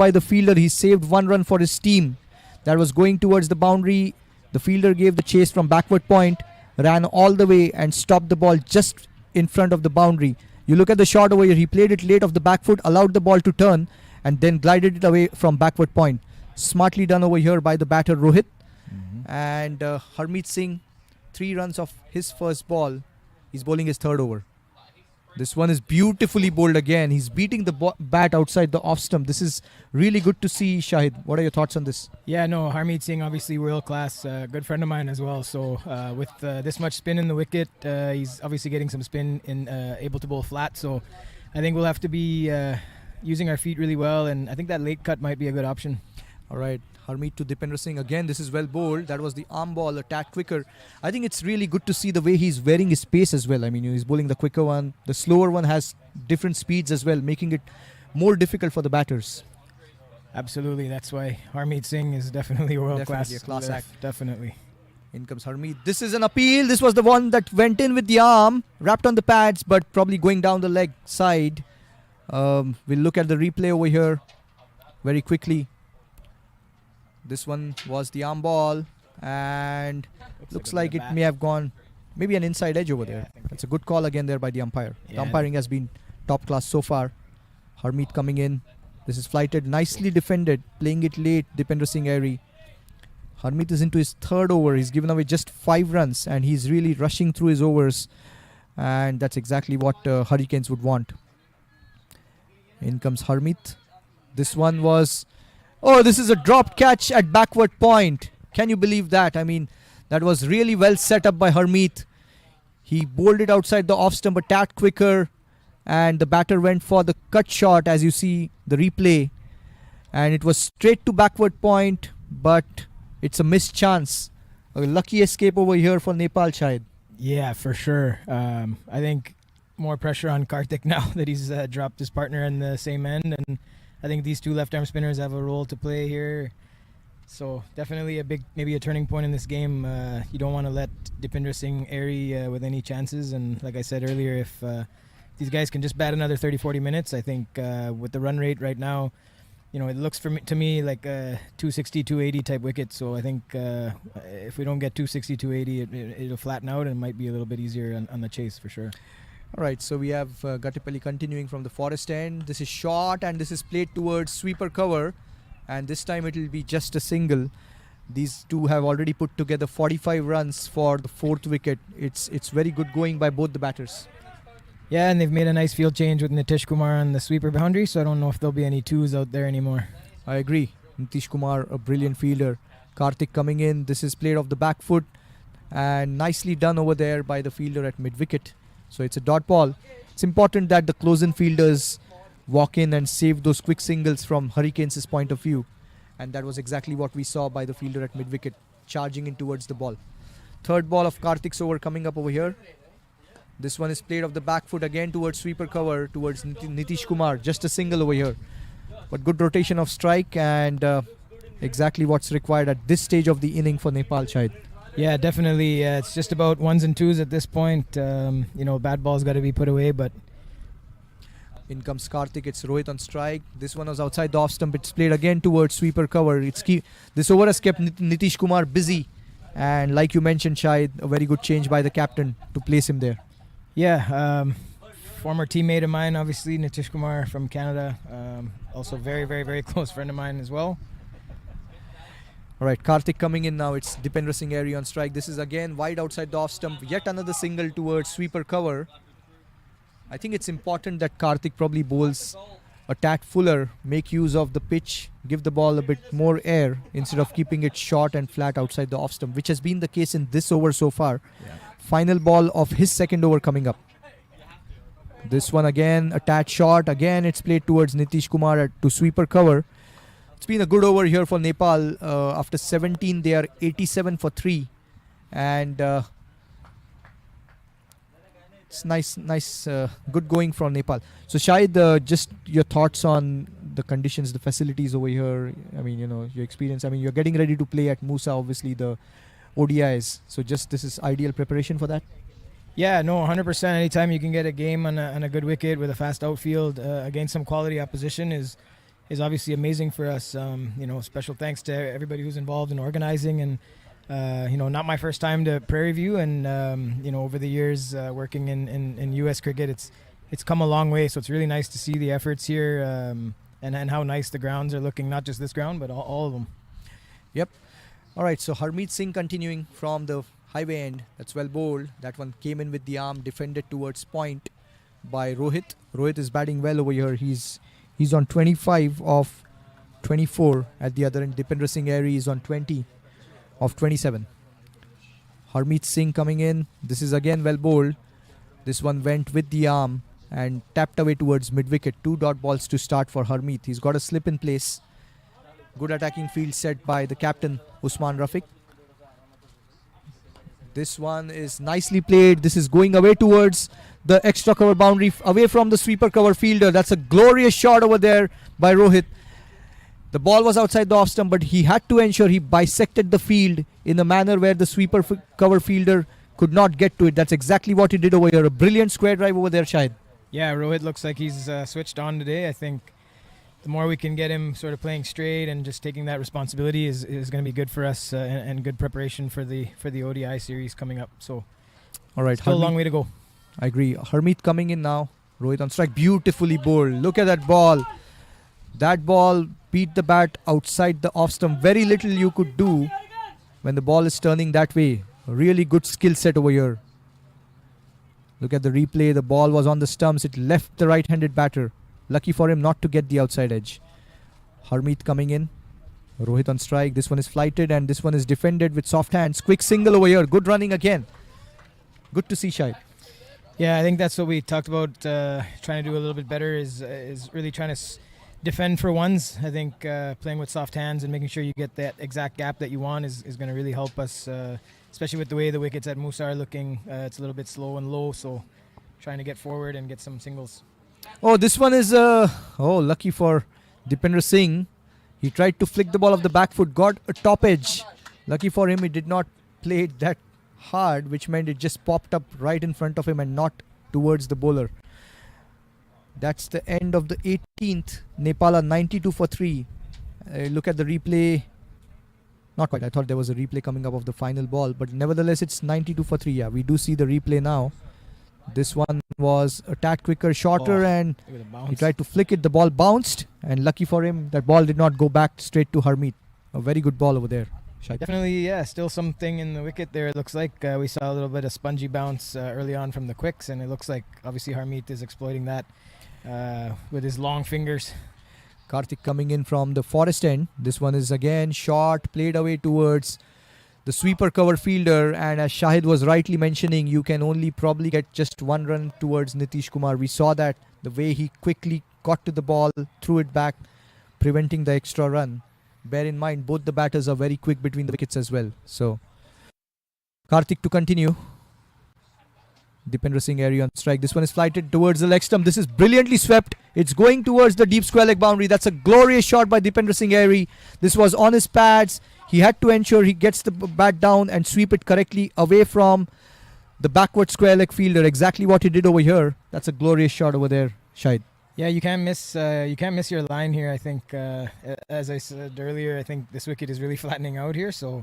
by the fielder. He saved 1 run for his team. That was going towards the boundary. The fielder gave the chase from backward point, ran all the way and stopped the ball just in front of the boundary. You look at the shot over here. He played it late off the back foot, allowed the ball to turn and then glided it away from backward point. Smartly done over here by the batter Rohit. And Harmeet Singh, 3 runs off his first ball. He's bowling his third over. This one is beautifully bowled again. He's beating the bat outside the off stump. This is really good to see, Shahid. What are your thoughts on this? Yeah, no, Harmeet Singh, obviously world class, good friend of mine as well. So with this much spin in the wicket, he's obviously getting some spin in able to bowl flat. So I think we'll have to be using our feet really well, and I think that late cut might be a good option. All right, Harmeet to Dipender Singh. Again, this is well bowled. That was the arm ball, a tad quicker. I think it's really good to see the way he's varying his pace as well. I mean, he's bowling the quicker one. The slower one has different speeds as well, making it more difficult for the batters. Absolutely. That's why Harmeet Singh is definitely a world class. Definitely a class act. Definitely. In comes Harmeet. This is an appeal. This was the one that went in with the arm, wrapped on the pads, but probably going down the leg side. We'll look at the replay over here very quickly. This one was the arm ball, and looks like it may have gone maybe an inside edge over there. That's a good call again there by the umpire. The umpiring has been top class so far. Harmeet coming in. This is flighted, nicely defended, playing it late. Dipender Singh airy. Harmeet is into his third over. He's given away just 5 runs, and he's really rushing through his overs, and that's exactly what Hurricanes would want. In comes Harmeet. This one was... Oh, this is a dropped catch at backward point. Can you believe that? I mean, that was really well set up by Harmeet. He bowled it outside the off stump a tad quicker, and the batter went for the cut shot, as you see the replay. And it was straight to backward point, but it's a missed chance. A lucky escape over here for Nepal, Shahid. Yeah, for sure. I think more pressure on Karthik now that he's dropped his partner in the same end, and I think these 2 left-arm spinners have a role to play here. So definitely maybe a turning point in this game. You don't want to let Dipender Singh airy with any chances. And like I said earlier, if these guys can just bat another 30-40 minutes, I think with the run rate right now, it looks to me like a 260, 280 type wicket. So I think if we don't get 260, 280, it'll flatten out and it might be a little bit easier on the chase for sure. Alright, so we have Gattipalli continuing from the forest end. This is short and this is played towards sweeper cover, and this time it will be just a single. These two have already put together 45 runs for the 4th wicket. It's very good going by both the batters. Yeah, and they've made a nice field change with Nitish Kumar on the sweeper boundary, so I don't know if there'll be any 2s out there anymore. I agree. Nitish Kumar, a brilliant fielder. Karthik coming in. This is played off the back foot and nicely done over there by the fielder at mid-wicket. So it's a dot ball. It's important that the close-in fielders walk in and save those quick singles from Hurricanes' point of view. And that was exactly what we saw by the fielder at mid-wicket, charging in towards the ball. Third ball of Karthik's over coming up over here. This one is played off the back foot again towards sweeper cover, towards Nitish Kumar. Just a single over here. But good rotation of strike and exactly what's required at this stage of the inning for Nepal, Shahid. Yeah, definitely. It's just about 1s and 2s at this point. Bad ball's got to be put away, but... In comes Karthik. It's Rohit on strike. This one was outside the off stump. It's played again towards sweeper cover. This over has kept Nitish Kumar busy. And like you mentioned, Shahid, a very good change by the captain to place him there. Yeah, former teammate of mine, obviously, Nitish Kumar from Canada. Also very, very, very close friend of mine as well. Alright, Karthik coming in now. It's Dipender Singh airy on strike. This is again wide outside the off stump. Yet another single towards sweeper cover. I think it's important that Karthik probably bowls a tad fuller, make use of the pitch, give the ball a bit more air instead of keeping it short and flat outside the off stump, which has been the case in this over so far. Yeah. Final ball of his second over coming up. This one again, a tad short. Again, it's played towards Nitish Kumar to sweeper cover. It's been a good over here for Nepal. After 17, they are 87 for 3. And it's nice, good going from Nepal. So Shahid, just your thoughts on the conditions, the facilities over here. I mean, your experience. I mean, you're getting ready to play at Musa, obviously, the ODIs. So just this is ideal preparation for that? Yeah, no, 100%. Anytime you can get a game on a good wicket with a fast outfield against some quality opposition is is obviously amazing for us. Special thanks to everybody who's involved in organizing, and not my first time to Prairie View, and over the years working in U.S. cricket, it's come a long way. So it's really nice to see the efforts here, and how nice the grounds are looking. Not just this ground, but all of them. Yep. All right, so Harmeet Singh continuing from the highway end. That's well bowled. That one came in with the arm, defended towards point by Rohit. Rohit is batting well over here. He's on 25 of 24 at the other end. Dipinder Singh Airy is on 20 of 27. Harmeet Singh coming in. This is again well bowled. This one went with the arm and tapped away towards mid-wicket. 2 dot balls to start for Harmeet. He's got a slip in place. Good attacking field set by the captain, Usman Rafiq. This one is nicely played. This is going away towards the extra cover boundary, away from the sweeper cover fielder. That's a glorious shot over there by Rohit. The ball was outside the off stump, but he had to ensure he bisected the field in a manner where the sweeper cover fielder could not get to it. That's exactly what he did over here. A brilliant square drive over there, Shahid. Yeah, Rohit looks like he's switched on today. I think the more we can get him sort of playing straight and just taking that responsibility is going to be good for us, and good preparation for the ODI series coming up. So, all right, still a long way to go. I agree. Harmeet coming in now. Rohit on strike. Beautifully bowled. Look at that ball. That ball beat the bat outside the off stump. Very little you could do when the ball is turning that way. A really good skill set over here. Look at the replay. The ball was on the stumps. It left the right-handed batter. Lucky for him not to get the outside edge. Harmeet coming in. Rohit on strike. This one is flighted and this one is defended with soft hands. Quick single over here. Good running again. Good to see, Shahid. Yeah, I think that's what we talked about, trying to do a little bit better is really trying to defend for ones. I think playing with soft hands and making sure you get that exact gap that you want is going to really help us, especially with the way the wickets at Musa are looking. It's a little bit slow and low, so trying to get forward and get some singles. Oh, this one is lucky for Dipinder Singh. He tried to flick the ball off the back foot, got a top edge. Lucky for him, he did not play it that hard, which meant it just popped up right in front of him and not towards the bowler. That's the end of the 18th. Nepal are 92 for 3. Look at the replay. Not quite. I thought there was a replay coming up of the final ball, but nevertheless, it's 92 for 3. Yeah, we do see the replay now. This one was a tad quicker, shorter, and he tried to flick it. The ball bounced, and lucky for him, that ball did not go back straight to Harmeet. A very good ball over there. Definitely, yeah, still something in the wicket there. It looks like we saw a little bit of spongy bounce early on from the quicks, and it looks like obviously Harmeet is exploiting that with his long fingers. Karthik coming in from the forest end. This one is again short, played away towards the sweeper cover fielder, and as Shahid was rightly mentioning, you can only probably get just one run towards Nitish Kumar. We saw that, the way he quickly got to the ball, threw it back, preventing the extra run. Bear in mind, both the batters are very quick between the wickets as well. So, Karthik to continue. Dipinder Singh Airy on strike. This one is flighted towards the leg stump. This is brilliantly swept. It's going towards the deep square leg boundary. That's a glorious shot by Dipinder Singh Airy. This was on his pads. He had to ensure he gets the bat down and sweep it correctly away from the backward square leg fielder. Exactly what he did over here. That's a glorious shot over there, Shahid. Yeah, you can't miss your line here. I think, as I said earlier, I think this wicket is really flattening out here. So,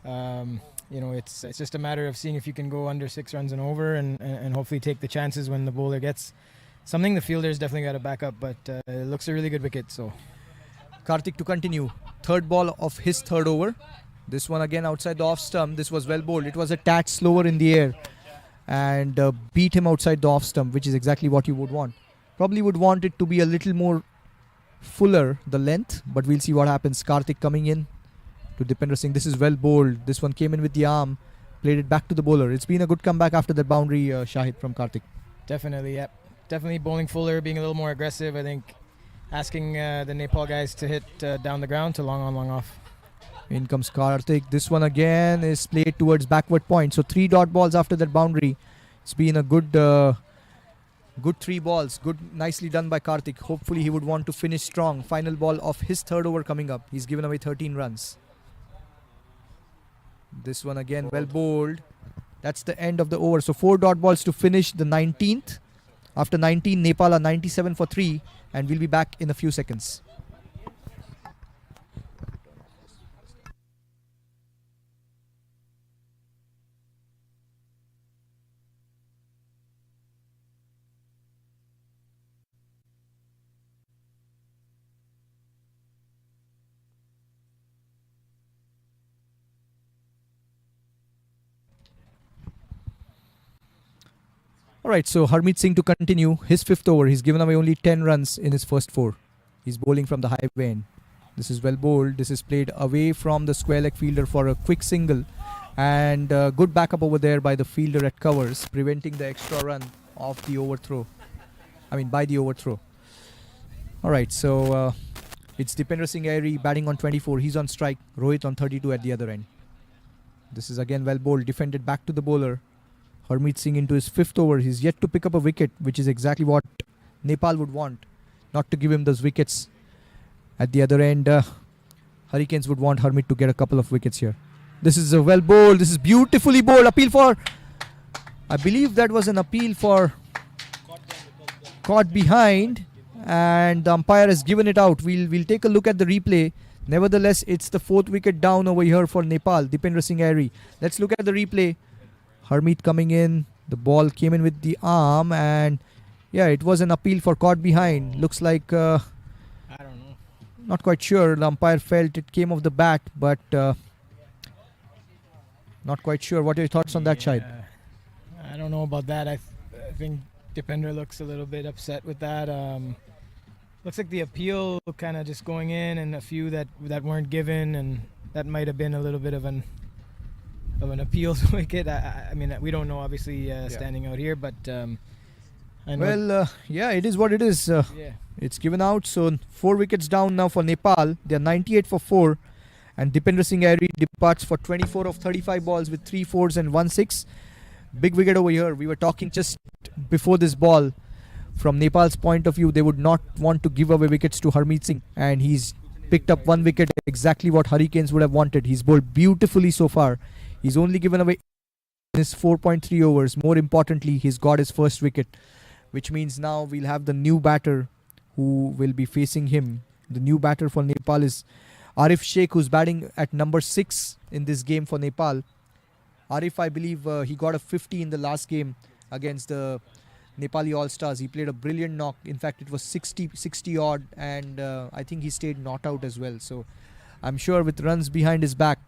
it's just a matter of seeing if you can go under 6 runs and over, and hopefully take the chances when the bowler gets something. The fielder's definitely got to back up, but it looks a really good wicket. So, Karthik to continue. Third ball of his third over. This one again outside the off stump. This was well bowled. It was a tad slower in the air and beat him outside the off stump, which is exactly what you would want. Probably would want it to be a little more fuller, the length, but we'll see what happens. Karthik coming in to Dipinder Singh. This is well bowled. This one came in with the arm, played it back to the bowler. It's been a good comeback after that boundary, Shahid, from Karthik. Definitely, yeah. Definitely bowling fuller, being a little more aggressive. I think asking the Nepal guys to hit down the ground to long on, long off. In comes Karthik. This one again is played towards backward point. So 3 dot balls after that boundary. It's been a good 3 balls. Nicely done by Karthik. Hopefully he would want to finish strong. Final ball of his third over coming up. He's given away 13 runs. This one again well bowled. That's the end of the over. So 4 dot balls to finish the 19th. After 19, Nepal are 97 for 3, and we'll be back in a few seconds. Alright, so Harmeet Singh to continue his 5th over. He's given away only 10 runs in his first 4. He's bowling from the highway end. This is well bowled. This is played away from the square leg fielder for a quick single. And good backup over there by the fielder at covers, preventing the extra run of the overthrow. By the overthrow. Alright, so it's Dipendra Singh Airy batting on 24. He's on strike. Rohit on 32 at the other end. This is again well bowled. Defended back to the bowler. Harmeet Singh into his 5th over. He's yet to pick up a wicket, which is exactly what Nepal would want. Not to give him those wickets. At the other end, Hurricanes would want Harmeet to get a couple of wickets here. This is a well bowled. This is beautifully bowled. Appeal for... I believe that was an appeal for... Caught behind. And the umpire has given it out. We'll take a look at the replay. Nevertheless, it's the 4th wicket down over here for Nepal. Dipendra Singh Airy. Let's look at the replay. Harmeet coming in. The ball came in with the arm. And yeah, it was an appeal for caught behind. Looks like... I don't know. Not quite sure. The umpire felt it came off the bat. But... not quite sure. What are your thoughts on that, Shahid? I don't know about that. I think Dipender looks a little bit upset with that. Looks like the appeal kind of just going in, and a few that weren't given, and that might have been a little bit of an appeals wicket. I mean, we don't know, obviously, standing out here, but I know. Well, yeah, it is what it is. Yeah. It's given out. So 4 wickets down now for Nepal. They are 98 for 4. And Dipendra Singh Airy departs for 24 of 35 balls with 3 fours and 1 6. Big wicket over here. We were talking just before this ball. From Nepal's point of view, they would not want to give away wickets to Harmeet Singh. And he's picked up 1 wicket, exactly what Hurricanes would have wanted. He's bowled beautifully so far. He's only given away his 4.3 overs. More importantly, he's got his first wicket. Which means now we'll have the new batter who will be facing him. The new batter for Nepal is Arif Sheikh, who's batting at number 6 in this game for Nepal. Arif, I believe he got a 50 in the last game against the Nepali All-Stars. He played a brilliant knock. In fact, it was 60 odd, and I think he stayed not out as well. So I'm sure with runs behind his back,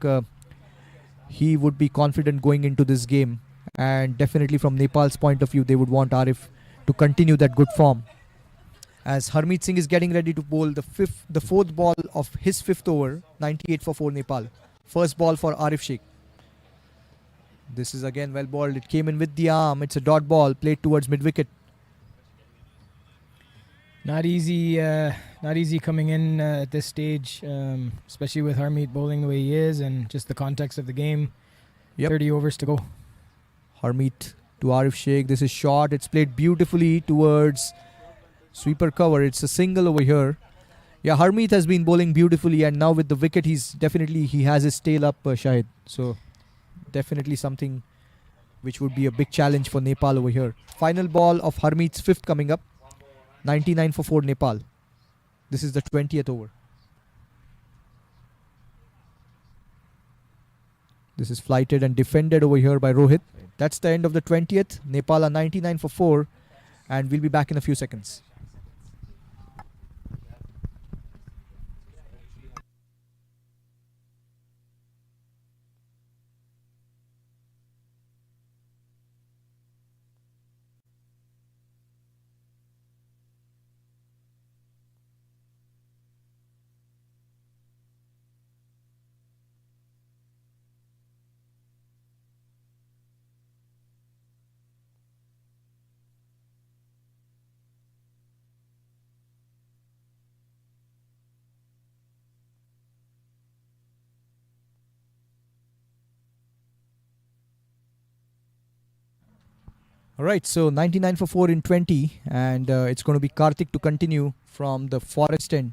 he would be confident going into this game. And definitely from Nepal's point of view, they would want Arif to continue that good form. As Harmeet Singh is getting ready to bowl the 4th ball of his 5th over, 98 for 4 Nepal. First ball for Arif Sheikh. This is again well bowled. It came in with the arm. It's a dot ball played towards mid-wicket. Not easy coming in at this stage, especially with Harmeet bowling the way he is, and just the context of the game. Yep. 30 overs to go. Harmeet to Arif Sheikh. This is short. It's played beautifully towards sweeper cover. It's a single over here. Yeah, Harmeet has been bowling beautifully, and now with the wicket, he has his tail up, Shahid. So definitely something which would be a big challenge for Nepal over here. Final ball of Harmeet's 5th coming up. 99 for 4 Nepal. This is the 20th over. This is flighted and defended over here by Rohit. That's the end of the 20th. Nepal are 99 for 4, and we'll be back in a few seconds. Alright, so 99 for 4 in 20, and it's going to be Karthik to continue from the forest end.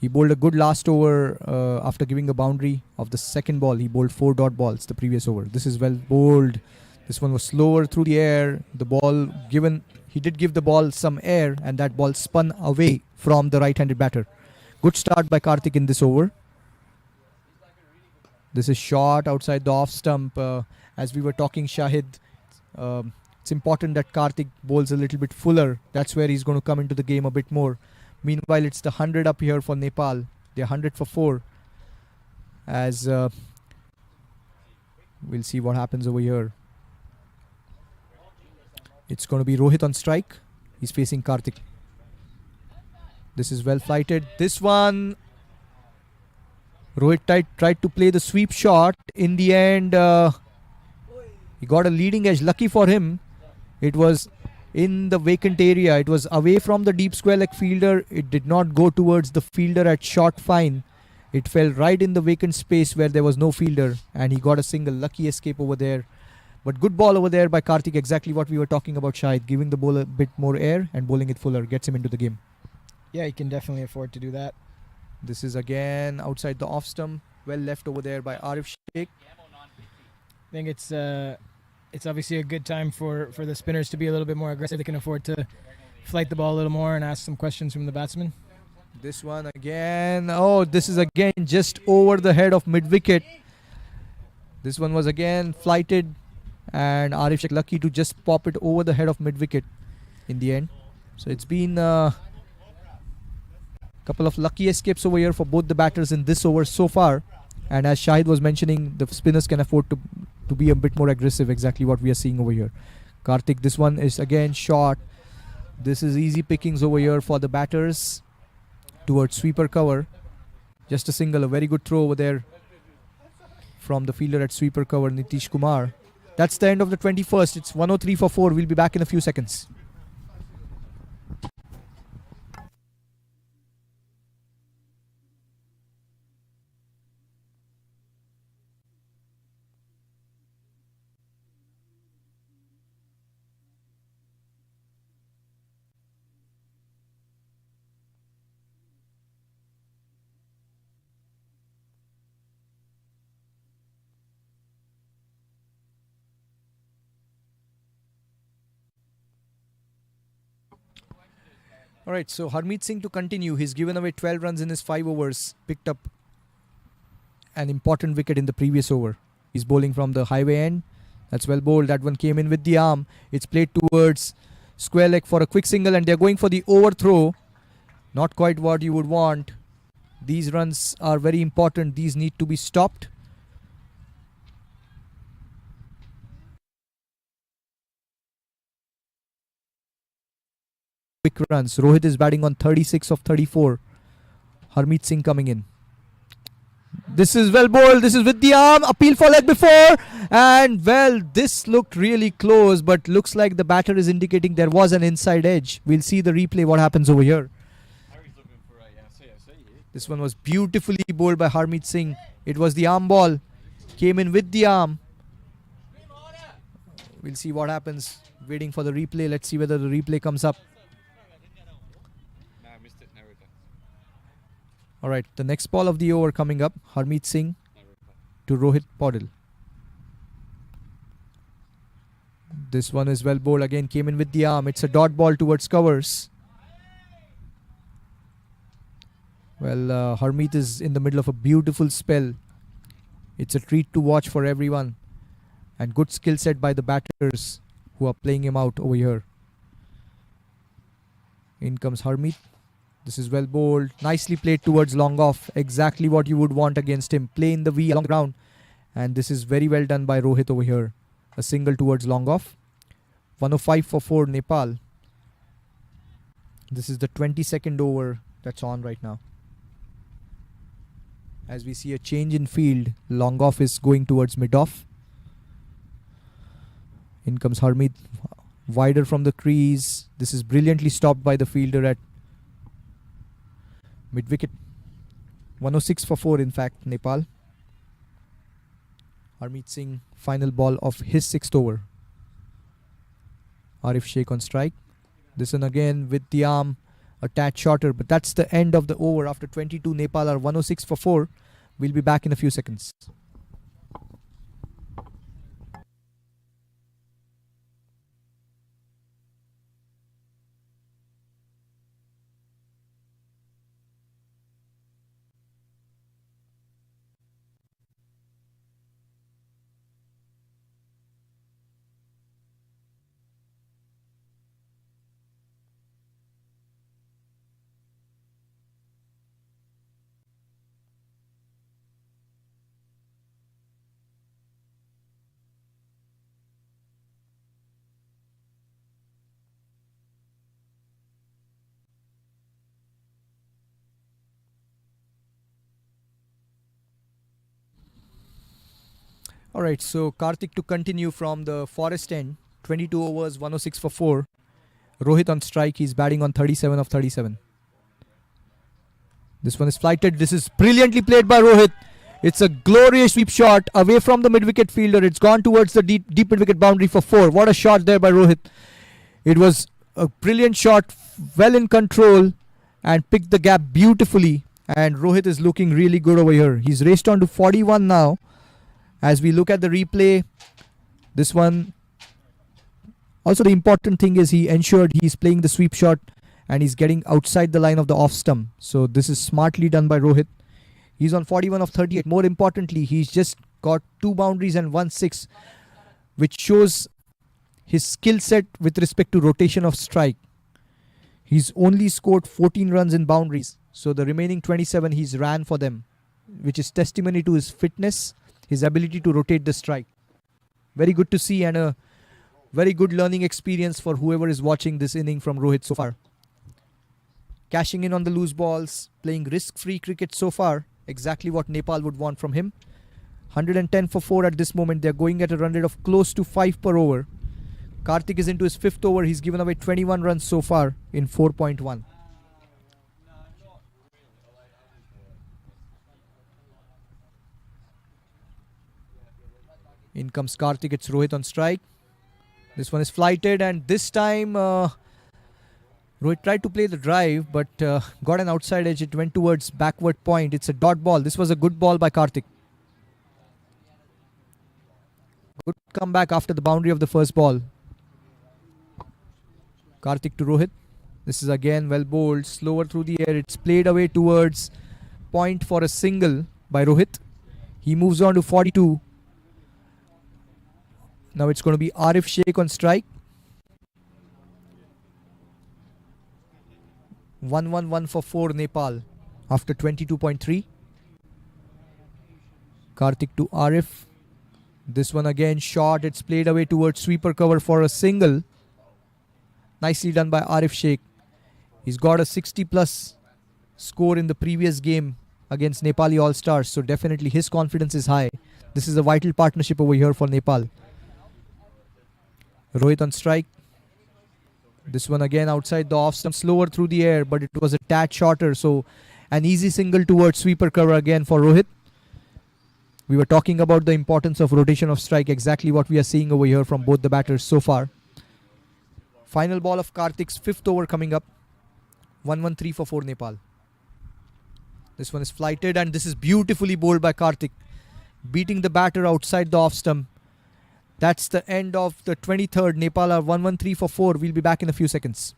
He bowled a good last over after giving a boundary of the second ball. He bowled 4 dot balls the previous over. This is well bowled. This one was slower through the air. The ball given, he did give the ball some air, and that ball spun away from the right-handed batter. Good start by Karthik in this over. This is short outside the off stump. As we were talking, Shahid, it's important that Karthik bowls a little bit fuller. That's where he's going to come into the game a bit more. Meanwhile, it's the 100 up here for Nepal. They're 100 for 4. As we'll see what happens over here. It's going to be Rohit on strike. He's facing Karthik. This is well flighted. This one, Rohit tried to play the sweep shot. In the end, he got a leading edge. Lucky for him, it was in the vacant area. It was away from the deep square leg fielder. It did not go towards the fielder at short fine. It fell right in the vacant space where there was no fielder, and he got a single. Lucky escape over there. But good ball over there by Karthik. Exactly what we were talking about, Shahid. Giving the ball a bit more air and bowling it fuller. Gets him into the game. Yeah, he can definitely afford to do that. This is again outside the off stump. Well left over there by Arif Sheikh. I think it's obviously a good time for the spinners to be a little bit more aggressive. They can afford to flight the ball a little more and ask some questions from the batsman. This one again. Oh, this is again just over the head of mid wicket. This one was again flighted, and Arif Sheikh lucky to just pop it over the head of mid wicket in the end. So it's been a couple of lucky escapes over here for both the batters in this over so far. And as Shahid was mentioning, the spinners can afford to be a bit more aggressive. Exactly what we are seeing over here. Karthik, this one is again short. This is easy pickings over here for the batters towards sweeper cover. Just a single, a very good throw over there from the fielder at sweeper cover, Nitish Kumar. That's the end of the 21st. It's 103 for 4. We'll be back in a few seconds. Alright, so Harmeet Singh to continue. He's given away 12 runs in his 5 overs. Picked up an important wicket in the previous over. He's bowling from the highway end. That's well bowled. That one came in with the arm. It's played towards square leg for a quick single, and they're going for the overthrow. Not quite what you would want. These runs are very important. These need to be stopped. Quick runs. Rohit is batting on 36 of 34. Harmeet Singh coming in. This is well bowled. This is with the arm. Appeal for leg before. And well, this looked really close, but looks like the batter is indicating there was an inside edge. We'll see the replay what happens over here. This one was beautifully bowled by Harmeet Singh. It was the arm ball. Came in with the arm. We'll see what happens. Waiting for the replay. Let's see whether the replay comes up. Alright, the next ball of the over coming up. Harmeet Singh to Rohit Paudel. This one is well bowled. Again came in with the arm. It's a dot ball towards covers. Well, Harmeet is in the middle of a beautiful spell. It's a treat to watch for everyone. And good skill set by the batters who are playing him out over here. In comes Harmeet. This is well bowled. Nicely played towards long off. Exactly what you would want against him. Play in the V along the ground. And this is very well done by Rohit over here. A single towards long off. 105 for 4 Nepal. This is the 22nd over that's on right now. As we see a change in field. Long off is going towards mid off. In comes Harmeet. Wider from the crease. This is brilliantly stopped by the fielder at mid wicket. 106 for 4 in fact, Nepal. Harmeet Singh, final ball of his 6th over. Arif Sheikh on strike. This one again with the arm a tad shorter, but that's the end of the over. After 22, Nepal are 106 for 4. We'll be back in a few seconds. Alright, so Karthik to continue from the Forest end. 22 overs, 106 for 4. Rohit on strike. He's batting on 37 of 37. This one is flighted. This is brilliantly played by Rohit. It's a glorious sweep shot away from the mid-wicket fielder. It's gone towards the deep mid-wicket boundary for 4. What a shot there by Rohit. It was a brilliant shot, well in control, and picked the gap beautifully. And Rohit is looking really good over here. He's raced on to 41 now. As we look at the replay, this one, also the important thing is he ensured he's playing the sweep shot and he's getting outside the line of the off stump. So this is smartly done by Rohit. He's on 41 of 38. More importantly, he's just got 2 boundaries and 1 6, which shows his skill set with respect to rotation of strike. He's only scored 14 runs in boundaries. So the remaining 27 he's ran for them, which is testimony to his fitness, his ability to rotate the strike. Very good to see, and a very good learning experience for whoever is watching this inning from Rohit so far. Cashing in on the loose balls, playing risk-free cricket so far. Exactly what Nepal would want from him. 110 for 4 at this moment. They're going at a run rate of close to 5 per over. Karthik is into his 5th over. He's given away 21 runs so far in 4.1. In comes Karthik. It's Rohit on strike. This one is flighted, and this time Rohit tried to play the drive, but got an outside edge. It went towards backward point. It's a dot ball. This was a good ball by Karthik. Good comeback after the boundary of the first ball. Karthik to Rohit. This is again well bowled. Slower through the air. It's played away towards point for a single by Rohit. He moves on to 42. Now it's going to be Arif Sheikh on strike. 1-1-1 for 4 Nepal after 22.3. Karthik to Arif. This one again short. It's played away towards sweeper cover for a single. Nicely done by Arif Sheikh. He's got a 60 plus score in the previous game against Nepali All-Stars. So definitely his confidence is high. This is a vital partnership over here for Nepal. Rohit on strike. This one again outside the off stump, slower through the air, but it was a tad shorter. So an easy single towards sweeper cover again for Rohit. We were talking about the importance of rotation of strike, exactly what we are seeing over here from both the batters so far. Final ball of Karthik's 5th over coming up. 1-1-3 for 4 Nepal. This one is flighted, and this is beautifully bowled by Karthik, beating the batter outside the off stump. That's the end of the 23rd. Nepal are 1-1-3 for 4. We'll be back in a few seconds.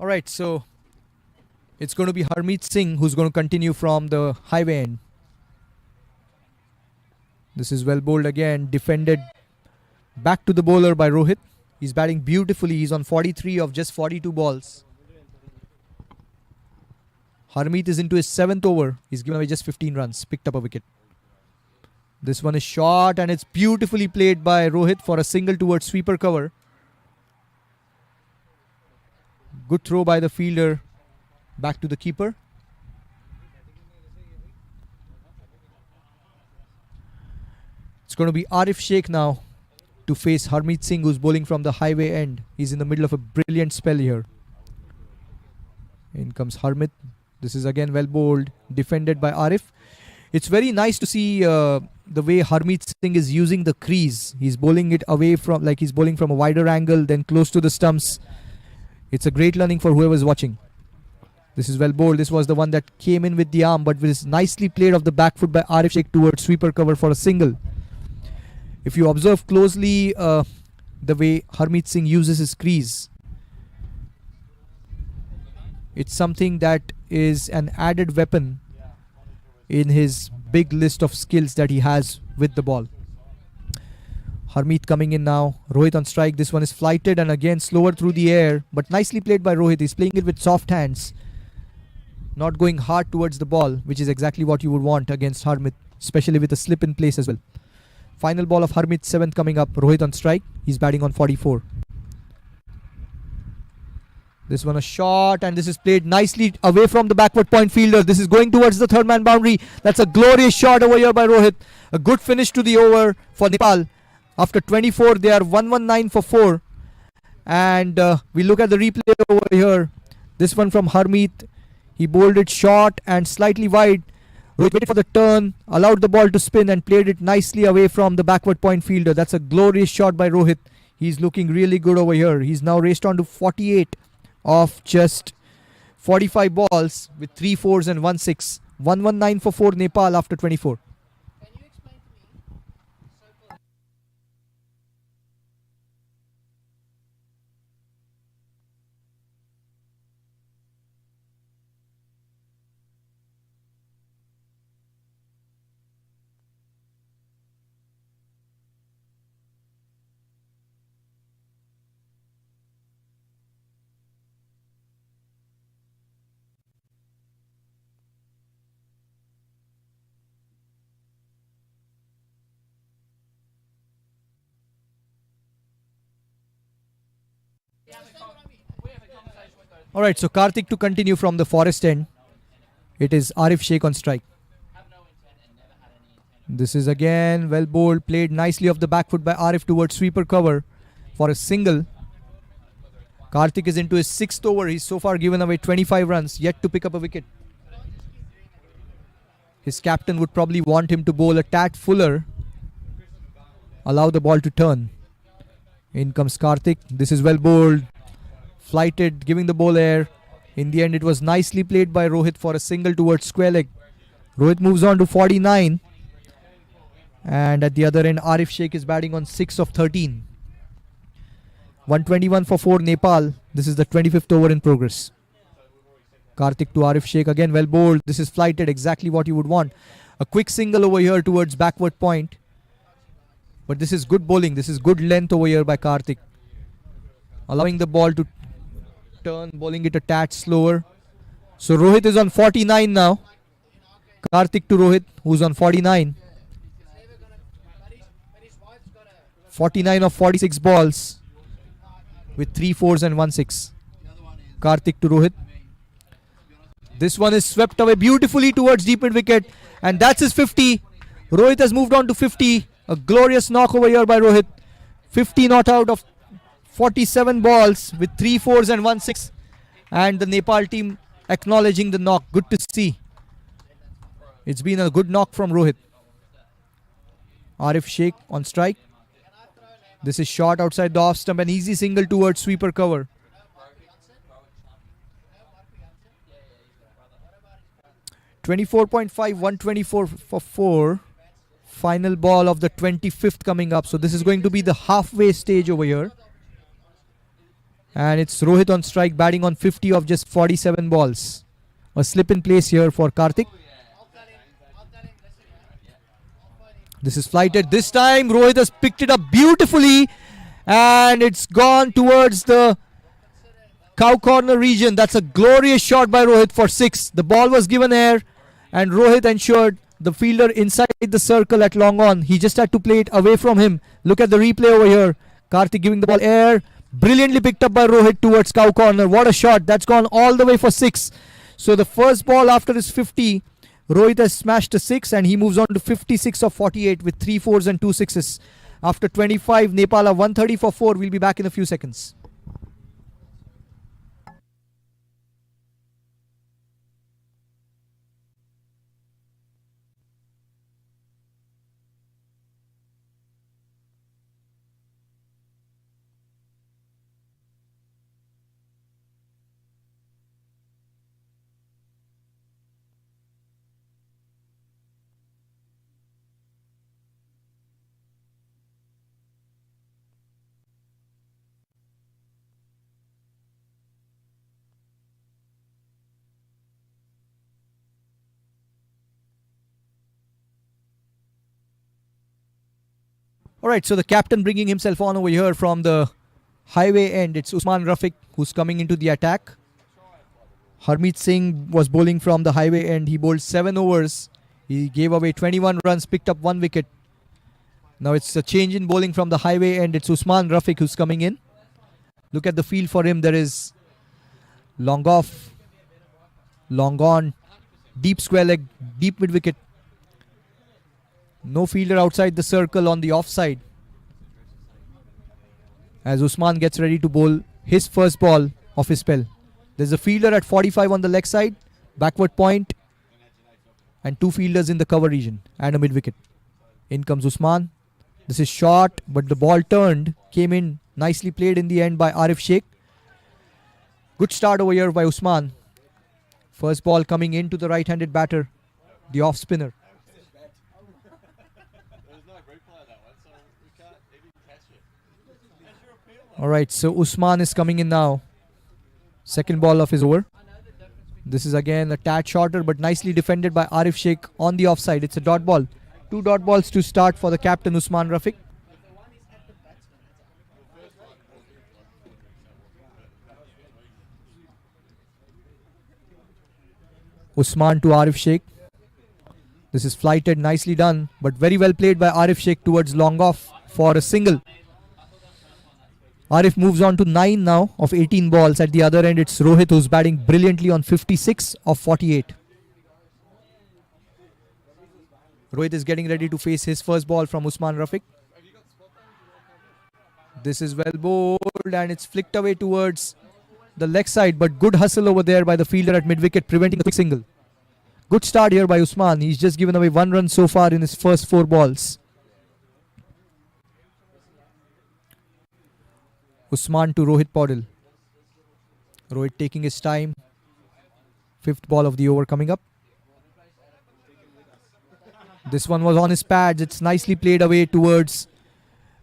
Alright, so it's going to be Harmeet Singh who's going to continue from the highway end. This is well bowled again, defended back to the bowler by Rohit. He's batting beautifully. He's on 43 of just 42 balls. Harmeet is into his 7th over. He's given away just 15 runs, picked up a wicket. This one is short, and it's beautifully played by Rohit for a single towards sweeper cover. Good throw by the fielder. Back to the keeper. It's going to be Arif Sheikh now to face Harmeet Singh, who's bowling from the highway end. He's in the middle of a brilliant spell here. In comes Harmeet. This is again well bowled, defended by Arif. It's very nice to see the way Harmeet Singh is using the crease. He's bowling it away from, like he's bowling from a wider angle, then close to the stumps. It's a great learning for whoever's watching. This is well bowled. This was the one that came in with the arm, but was nicely played off the back foot by Arif Sheikh towards sweeper cover for a single. If you observe closely the way Harmeet Singh uses his crease, it's something that is an added weapon in his big list of skills that he has with the ball. Harmeet coming in now. Rohit on strike. This one is flighted and again slower through the air. But nicely played by Rohit. He's playing it with soft hands. Not going hard towards the ball, which is exactly what you would want against Harmeet, especially with a slip in place as well. Final ball of Harmeet, 7th coming up. Rohit on strike. He's batting on 44. This one a shot, and this is played nicely away from the backward point fielder. This is going towards the third man boundary. That's a glorious shot over here by Rohit. A good finish to the over for Nepal. After 24, they are 119 for 4. And we look at the replay over here. This one from Harmeet. He bowled it short and slightly wide. Rohit waited for the turn, allowed the ball to spin and played it nicely away from the backward point fielder. That's a glorious shot by Rohit. He's looking really good over here. He's now raced on to 48 of just 45 balls with 3 fours and 1 6. 119 for 4 Nepal after 24. Alright, so Karthik to continue from the forest end. It is Arif Sheikh on strike. This is again well bowled, played nicely off the back foot by Arif towards sweeper cover for a single. Karthik is into his 6th over. He's so far given away 25 runs, yet to pick up a wicket. His captain would probably want him to bowl a tad fuller, allow the ball to turn. In comes Karthik. This is well bowled, flighted, giving the ball air. In the end, it was nicely played by Rohit for a single towards square leg. Rohit moves on to 49. And at the other end, Arif Sheikh is batting on 6 of 13. 121 for 4 Nepal. This is the 25th over in progress. Karthik to Arif Sheikh, again well bowled. This is flighted, exactly what you would want. A quick single over here towards backward point. But this is good bowling. This is good length over here by Karthik. Allowing the ball to turn, bowling it a tad slower. So Rohit is on 49 now. Karthik to Rohit, who's on 49. 49 of 46 balls with 3 fours and 1 6. Karthik to Rohit. This one is swept away beautifully towards deep mid wicket, and that's his 50. Rohit has moved on to 50. A glorious knock over here by Rohit. 50 not out of 47 balls with 3 fours and 1 6. And the Nepal team acknowledging the knock. Good to see. It's been a good knock from Rohit. Arif Sheikh on strike. This is short outside the off stump. An easy single towards sweeper cover. .5, 124 for 4. Final ball of the 25th coming up. So this is going to be the halfway stage over here. And it's Rohit on strike, batting on 50 of just 47 balls. A slip in place here for Karthik. This is flighted. This time Rohit has picked it up beautifully. And it's gone towards the cow corner region. That's a glorious shot by Rohit for 6. The ball was given air. And Rohit ensured the fielder inside the circle at long on. He just had to play it away from him. Look at the replay over here. Karthik giving the ball air. Brilliantly picked up by Rohit towards cow corner. What a shot. That's gone all the way for 6. So the first ball after his 50, Rohit has smashed a 6 and he moves on to 56 of 48 with 3 fours and 2 sixes. After 25, Nepal are 130 for 4. We'll be back in a few seconds. Alright, so the captain bringing himself on over here from the highway end. It's Usman Rafiq who's coming into the attack. Harmeet Singh was bowling from the highway end. He bowled 7 overs. He gave away 21 runs, picked up 1 wicket. Now it's a change in bowling from the highway end. It's Usman Rafiq who's coming in. Look at the field for him. There is long off, long on, deep square leg, deep mid wicket. No fielder outside the circle on the offside. As Usman gets ready to bowl his first ball of his spell. There's a fielder at 45 on the leg side, backward point, and 2 fielders in the cover region and a mid wicket. In comes Usman. This is short, but the ball turned, came in, nicely played in the end by Arif Sheikh. Good start over here by Usman. First ball coming into the right-handed batter, the off spinner. Alright, so Usman is coming in now. Second ball of his over. This is again a tad shorter but nicely defended by Arif Sheikh on the offside. It's a dot ball. 2 dot balls to start for the captain Usman Rafiq. Usman to Arif Sheikh. This is flighted, nicely done, but very well played by Arif Sheikh towards long off for a single. Arif moves on to 9 now of 18 balls. At the other end, it's Rohit who's batting brilliantly on 56 of 48. Rohit is getting ready to face his first ball from Usman Rafiq. This is well bowled and it's flicked away towards the leg side, but good hustle over there by the fielder at mid-wicket, preventing a quick single. Good start here by Usman. He's just given away 1 run so far in his first 4 balls. Usman to Rohit Paudel. Rohit taking his time. 5th ball of the over coming up. This one was on his pads. It's nicely played away towards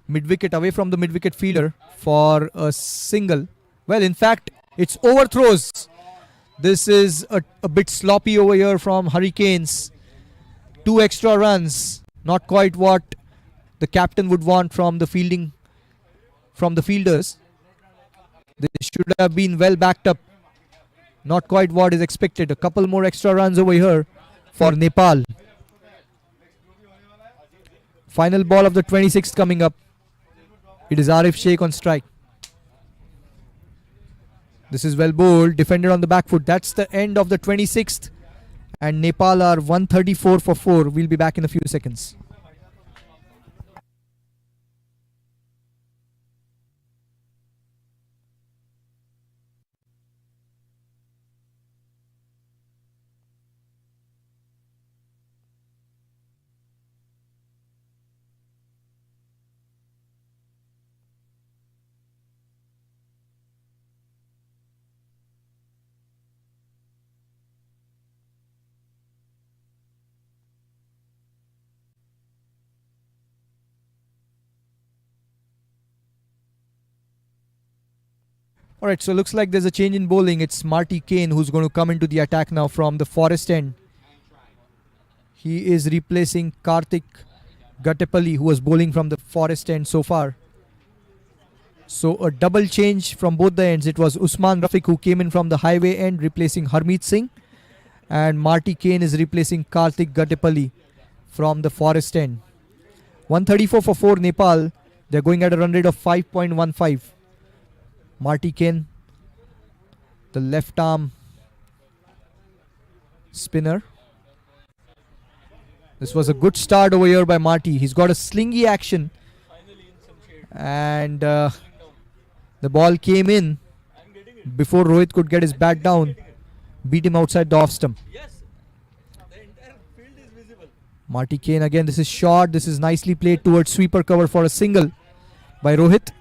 mid-wicket, away from the mid-wicket fielder for a single. Well, in fact, it's overthrows. This is a bit sloppy over here from Hurricanes. 2 extra runs. Not quite what the captain would want from the fielding, from the fielders. They should have been well backed up. Not quite what is expected. A couple more extra runs over here for Nepal. Final ball of the 26th coming up. It is Arif Sheikh on strike. This is well bowled, defended on the back foot. That's the end of the 26th. And Nepal are 134 for 4. We'll be back in a few seconds. Alright, so looks like there's a change in bowling. It's Marty Kane who's going to come into the attack now from the forest end. He is replacing Karthik Gattepalli, who was bowling from the forest end so far. So a double change from both the ends. It was Usman Rafiq who came in from the highway end replacing Harmeet Singh. And Marty Kane is replacing Karthik Gattepalli from the forest end. 134 for 4 Nepal. They're going at a run rate of 5.15. Marty Kane, the left arm spinner. This was a good start over here by Marty. He's got a slingy action. And the ball came in before Rohit could get his bat down. Beat him outside the off stump. Marty Kane again. This is short. This is nicely played towards sweeper cover for a single by Rohit.